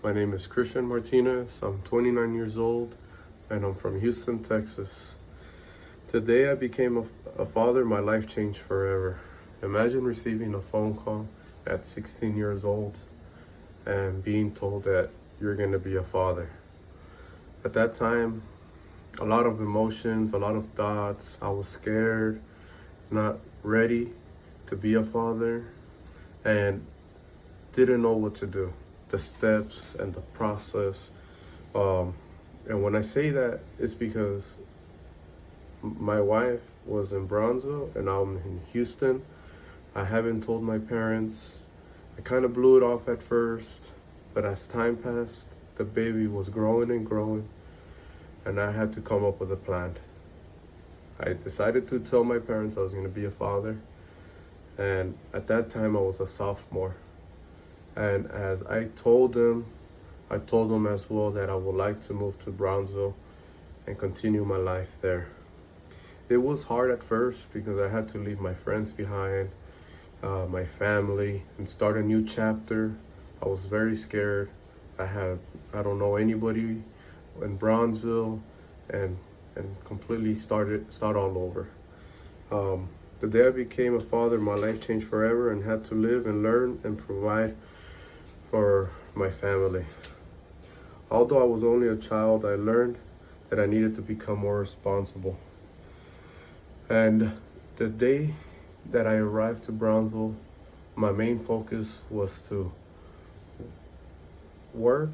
My name is Christian Martinez. I'm 29 years old and I'm from Houston, Texas. Today I became a father. My life changed forever. Imagine receiving a phone call at 16 years old and being told that you're going to be a father. At that time, a lot of emotions, a lot of thoughts. I was scared, not ready to be a father, and didn't know what to do, the steps and the process. Um, and when I say that, it's because my wife was in Bronzeville and I'm in Houston. I haven't told my parents. I kind of blew it off at first, but as time passed, the baby was growing and growing, and I had to come up with a plan. I decided to tell my parents I was going to be a father, and at that time I was a sophomore. And as I told them as well that I would like to move to Brownsville and continue my life there. It was hard at first because I had to leave my friends behind, my family, and start a new chapter. I was very scared. I don't know anybody in Brownsville, and completely start all over. The day I became a father, my life changed forever and had to live and learn and provide for my family. Although I was only a child, I learned that I needed to become more responsible. And the day that I arrived to Brownsville, my main focus was to work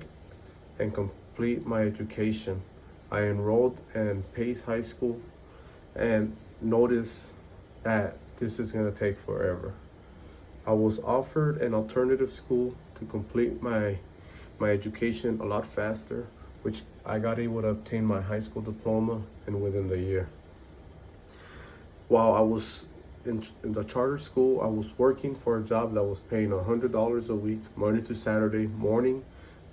and complete my education. I enrolled in Pace High School and noticed that this is going to take forever. I was offered an alternative school to complete my education a lot faster, which I got able to obtain my high school diploma and within the year. While I was in the charter school, I was working for a job that was paying $100 a week, Monday to Saturday, morning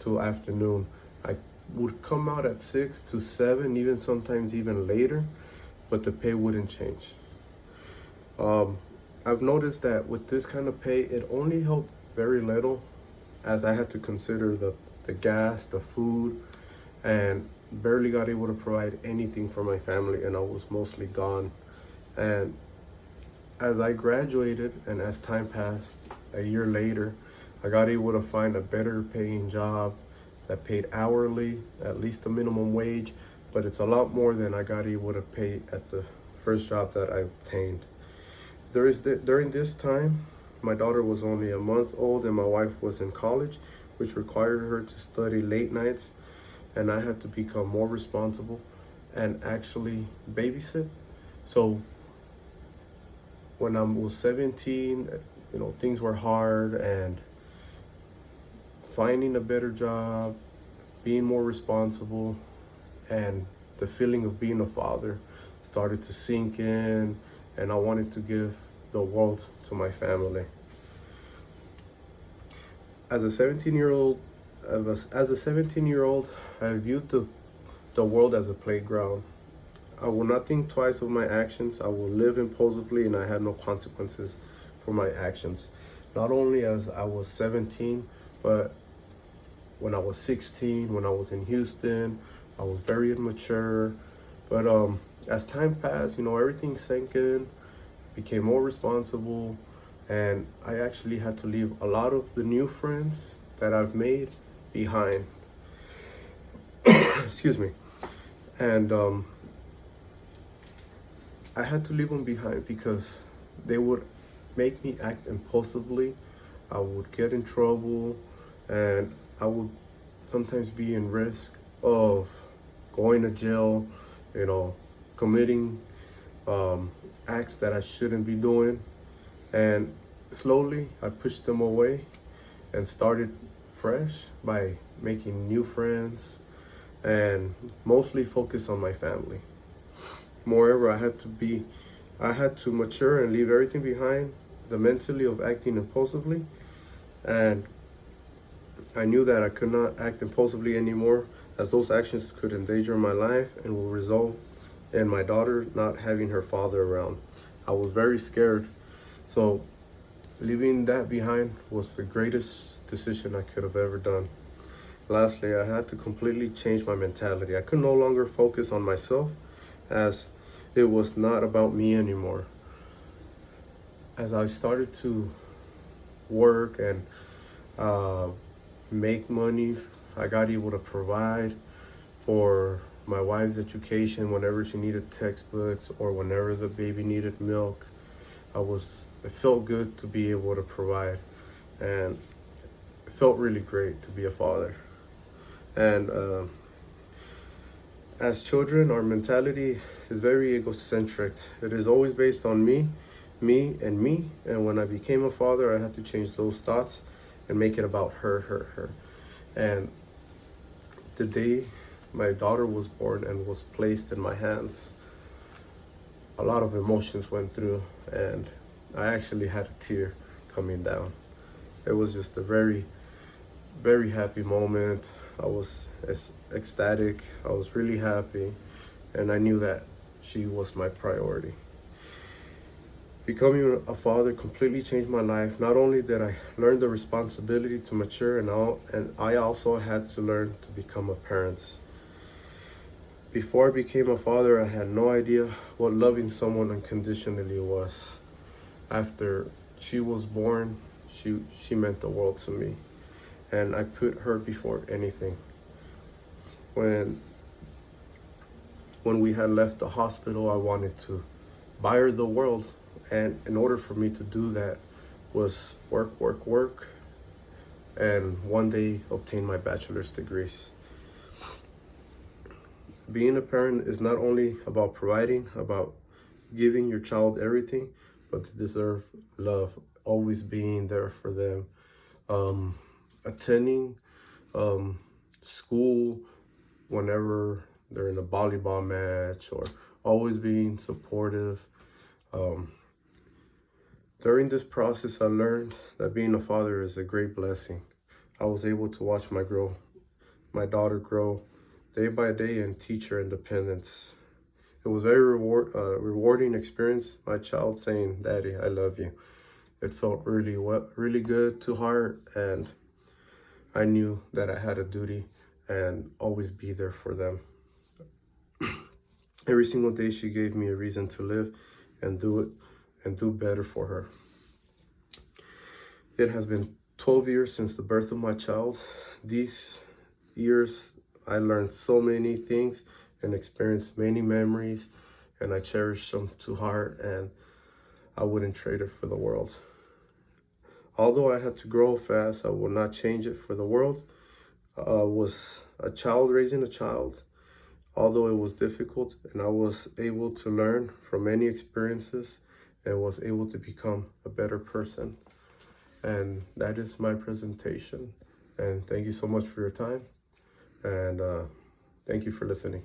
to afternoon. I would come out at 6 to 7, even sometimes even later, but the pay wouldn't change. I've noticed that with this kind of pay, it only helped very little, as I had to consider the gas, the food, and barely got able to provide anything for my family, and I was mostly gone. And as I graduated and as time passed, a year later, I got able to find a better paying job that paid hourly, at least the minimum wage, but it's a lot more than I got able to pay at the first job that I obtained. During this time, my daughter was only a month old and my wife was in college, which required her to study late nights, and I had to become more responsible and actually babysit. So when I was 17, things were hard, and finding a better job, being more responsible, and the feeling of being a father started to sink in, and I wanted to give the world to my family. As a 17-year-old, I viewed the world as a playground. I will not think twice of my actions. I will live impulsively, and I had no consequences for my actions. Not only as I was 17, but when I was 16, when I was in Houston, I was very immature. But as time passed, everything sank in, became more responsible, and I actually had to leave a lot of the new friends that I've made behind. Excuse me. And I had to leave them behind because they would make me act impulsively. I would get in trouble, and I would sometimes be in risk of going to jail, committing acts that I shouldn't be doing. And slowly I pushed them away and started fresh by making new friends and mostly focus on my family. Moreover, I had to mature and leave everything behind, the mentally of acting impulsively, and I knew that I could not act impulsively anymore, as those actions could endanger my life and will result in my daughter not having her father around. I was very scared. So leaving that behind was the greatest decision I could have ever done. Lastly, I had to completely change my mentality. I could no longer focus on myself, as it was not about me anymore. As I started to work and uh, make money, I got able to provide for my wife's education whenever she needed textbooks or whenever the baby needed milk. It felt good to be able to provide, and it felt really great to be a father. And as children, our mentality is very egocentric. It is always based on me, me, and me. And when I became a father, I had to change those thoughts and make it about her, her, her. And the day my daughter was born and was placed in my hands, a lot of emotions went through, and I actually had a tear coming down. It was just a very, very happy moment. I was ecstatic. I was really happy, and I knew that she was my priority. Becoming a father completely changed my life. Not only did I learn the responsibility to mature, and I also had to learn to become a parent. Before I became a father, I had no idea what loving someone unconditionally was. After she was born, she meant the world to me, and I put her before anything. When when we had left the hospital, I wanted to buy her the world, and in order for me to do that was work, work, work, and one day obtain my bachelor's degrees. Being a parent is not only about providing, about giving your child everything, but they deserve love, always being there for them, attending um, school whenever they're in a volleyball match, or always being supportive. Um, During this process, I learned that being a father is a great blessing. I was able to watch my daughter grow day by day and teach her independence. It was very rewarding experience. My child saying, "Daddy, I love you." It felt really good to heart, and I knew that I had a duty and always be there for them. Every single day, she gave me a reason to live and do it and do better for her. It has been 12 years since the birth of my child. These years, I learned so many things and experienced many memories, and I cherish them to heart, and I wouldn't trade it for the world. Although I had to grow fast, I will not change it for the world. I was a child raising a child, although it was difficult, and I was able to learn from many experiences and was able to become a better person. And that is my presentation. And thank you so much for your time. And thank you for listening.